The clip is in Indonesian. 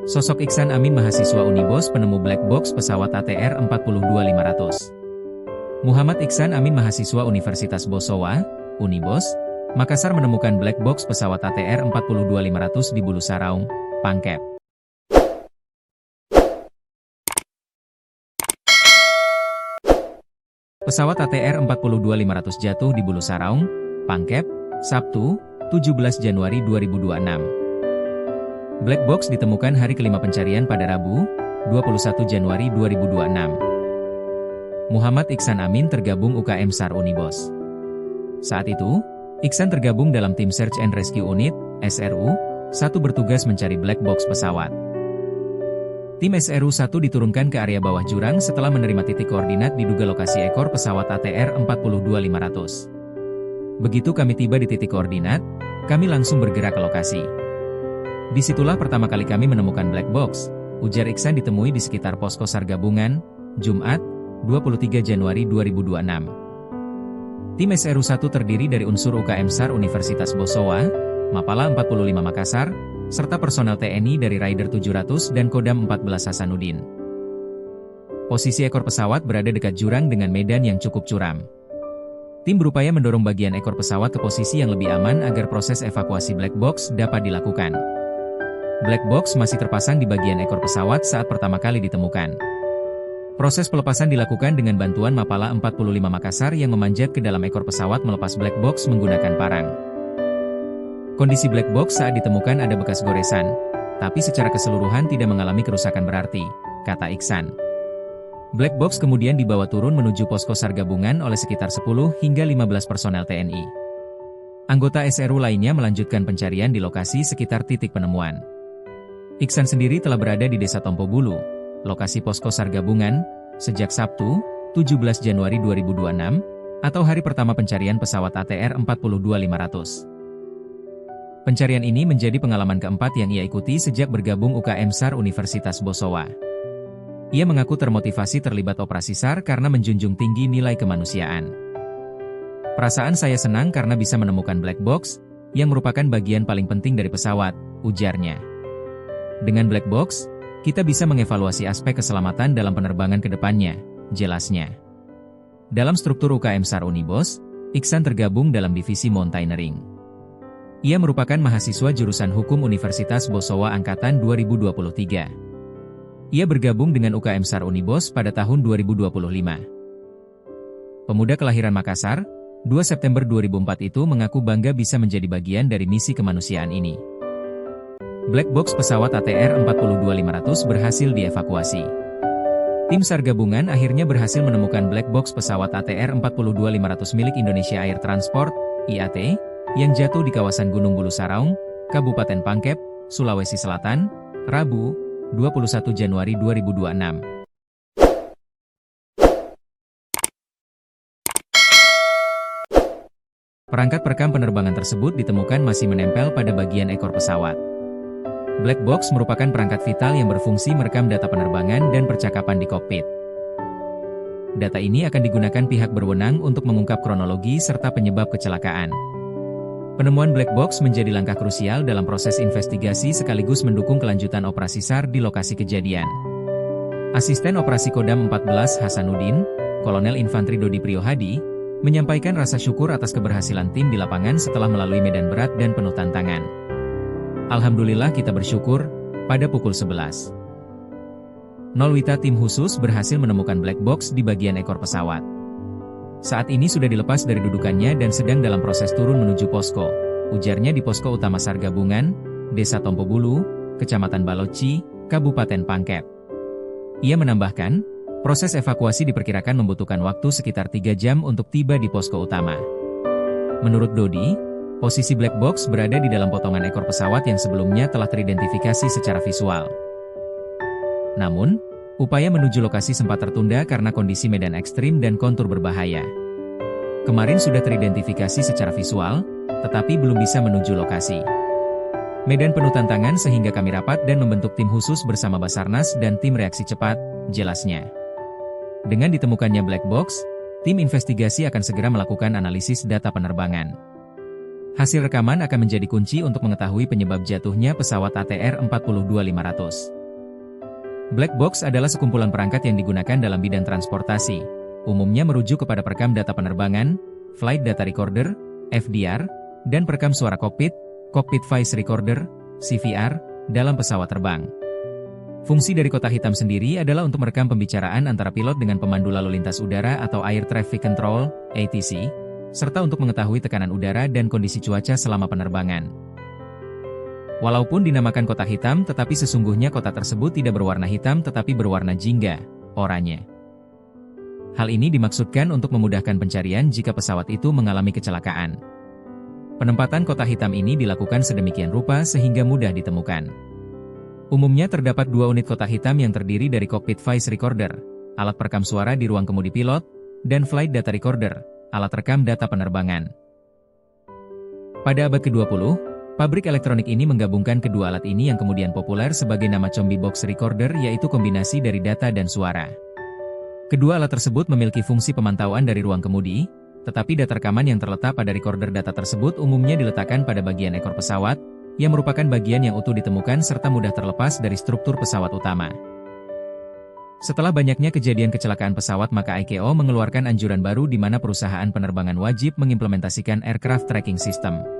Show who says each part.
Speaker 1: Sosok Iksan Amin mahasiswa Unibos penemu black box pesawat ATR 42500. Muhammad Iksan Amin mahasiswa Universitas Bosowa, Unibos, Makassar menemukan black box pesawat ATR 42500 di Bulu Saraung, Pangkep. Pesawat ATR 42500 jatuh di Bulu Saraung, Pangkep, Sabtu, 17 Januari 2026. Black box ditemukan hari kelima pencarian pada Rabu, 21 Januari 2026. Muhammad Iksan Amin tergabung UKM SAR Unibos. Saat itu, Iksan tergabung dalam tim Search and Rescue Unit, SRU, 1 bertugas mencari black box pesawat. Tim SRU 1 diturunkan ke area bawah jurang setelah menerima titik koordinat diduga lokasi ekor pesawat ATR 42500. Begitu kami tiba di titik koordinat, kami langsung bergerak ke lokasi. Disitulah pertama kali kami menemukan black box, ujar Iksan ditemui di sekitar posko SAR gabungan, Jumat, 23 Januari 2026. Tim SRU 1 terdiri dari unsur UKM SAR Universitas Bosowa, Mapala 45 Makassar, serta personel TNI dari Raider 700 dan Kodam 14 Hasanuddin. Posisi ekor pesawat berada dekat jurang dengan medan yang cukup curam. Tim berupaya mendorong bagian ekor pesawat ke posisi yang lebih aman agar proses evakuasi black box dapat dilakukan. Black box masih terpasang di bagian ekor pesawat saat pertama kali ditemukan. Proses pelepasan dilakukan dengan bantuan Mapala 45 Makassar yang memanjat ke dalam ekor pesawat melepas black box menggunakan parang. Kondisi black box saat ditemukan ada bekas goresan, tapi secara keseluruhan tidak mengalami kerusakan berarti, kata Iksan. Black box kemudian dibawa turun menuju posko SAR gabungan oleh sekitar 10 hingga 15 personel TNI. Anggota SRU lainnya melanjutkan pencarian di lokasi sekitar titik penemuan. Iksan sendiri telah berada di Desa Tompo Bulu, lokasi posko SAR gabungan, sejak Sabtu, 17 Januari 2026, atau hari pertama pencarian pesawat ATR 42500. Pencarian ini menjadi pengalaman keempat yang ia ikuti sejak bergabung UKM SAR Universitas Bosowa. Ia mengaku termotivasi terlibat operasi SAR karena menjunjung tinggi nilai kemanusiaan. Perasaan saya senang karena bisa menemukan black box, yang merupakan bagian paling penting dari pesawat, ujarnya. Dengan black box, kita bisa mengevaluasi aspek keselamatan dalam penerbangan ke depannya, jelasnya. Dalam struktur UKM SAR Unibos, Iksan tergabung dalam divisi mountaineering. Ia merupakan mahasiswa jurusan Hukum Universitas Bosowa Angkatan 2023. Ia bergabung dengan UKM SAR Unibos pada tahun 2025. Pemuda kelahiran Makassar, 2 September 2004 itu mengaku bangga bisa menjadi bagian dari misi kemanusiaan ini. Black box pesawat ATR 42500 berhasil dievakuasi. Tim SAR gabungan akhirnya berhasil menemukan black box pesawat ATR 42500 milik Indonesia Air Transport, IAT, yang jatuh di kawasan Gunung Bulu Saraung, Kabupaten Pangkep, Sulawesi Selatan, Rabu, 21 Januari 2026. Perangkat perekam penerbangan tersebut ditemukan masih menempel pada bagian ekor pesawat. Black box merupakan perangkat vital yang berfungsi merekam data penerbangan dan percakapan di kokpit. Data ini akan digunakan pihak berwenang untuk mengungkap kronologi serta penyebab kecelakaan. Penemuan black box menjadi langkah krusial dalam proses investigasi sekaligus mendukung kelanjutan operasi SAR di lokasi kejadian. Asisten Operasi Kodam 14 Hasanuddin, Kolonel Infantri Dodi Priyohadi, menyampaikan rasa syukur atas keberhasilan tim di lapangan setelah melalui medan berat dan penuh tantangan. Alhamdulillah kita bersyukur, pada pukul 11.00 Wita tim khusus berhasil menemukan black box di bagian ekor pesawat. Saat ini sudah dilepas dari dudukannya dan sedang dalam proses turun menuju posko, ujarnya di posko utama SAR gabungan, Desa Tompo Bulu, Kecamatan Baloci, Kabupaten Pangkep. Ia menambahkan, proses evakuasi diperkirakan membutuhkan waktu sekitar 3 jam untuk tiba di posko utama. Menurut Dodi, posisi black box berada di dalam potongan ekor pesawat yang sebelumnya telah teridentifikasi secara visual. Namun, upaya menuju lokasi sempat tertunda karena kondisi medan ekstrim dan kontur berbahaya. Kemarin sudah teridentifikasi secara visual, tetapi belum bisa menuju lokasi. Medan penuh tantangan sehingga kami rapat dan membentuk tim khusus bersama Basarnas dan tim reaksi cepat, jelasnya. Dengan ditemukannya black box, tim investigasi akan segera melakukan analisis data penerbangan. Hasil rekaman akan menjadi kunci untuk mengetahui penyebab jatuhnya pesawat ATR 42500. Black box adalah sekumpulan perangkat yang digunakan dalam bidang transportasi. Umumnya merujuk kepada perekam data penerbangan, Flight Data Recorder, FDR, dan perekam suara kokpit, Cockpit Voice Recorder, CVR, dalam pesawat terbang. Fungsi dari kotak hitam sendiri adalah untuk merekam pembicaraan antara pilot dengan pemandu lalu lintas udara atau Air Traffic Control, ATC, serta untuk mengetahui tekanan udara dan kondisi cuaca selama penerbangan. Walaupun dinamakan kotak hitam, tetapi sesungguhnya kotak tersebut tidak berwarna hitam tetapi berwarna jingga, oranye. Hal ini dimaksudkan untuk memudahkan pencarian jika pesawat itu mengalami kecelakaan. Penempatan kotak hitam ini dilakukan sedemikian rupa sehingga mudah ditemukan. Umumnya terdapat 2 unit kotak hitam yang terdiri dari Cockpit Voice Recorder, alat perekam suara di ruang kemudi pilot, dan Flight Data Recorder, alat rekam data penerbangan. Pada abad ke-20, pabrik elektronik ini menggabungkan kedua alat ini yang kemudian populer sebagai nama Combi Box Recorder, yaitu kombinasi dari data dan suara. Kedua alat tersebut memiliki fungsi pemantauan dari ruang kemudi, tetapi data rekaman yang terletak pada recorder data tersebut umumnya diletakkan pada bagian ekor pesawat, yang merupakan bagian yang utuh ditemukan serta mudah terlepas dari struktur pesawat utama. Setelah banyaknya kejadian kecelakaan pesawat, maka ICAO mengeluarkan anjuran baru di mana perusahaan penerbangan wajib mengimplementasikan Aircraft Tracking System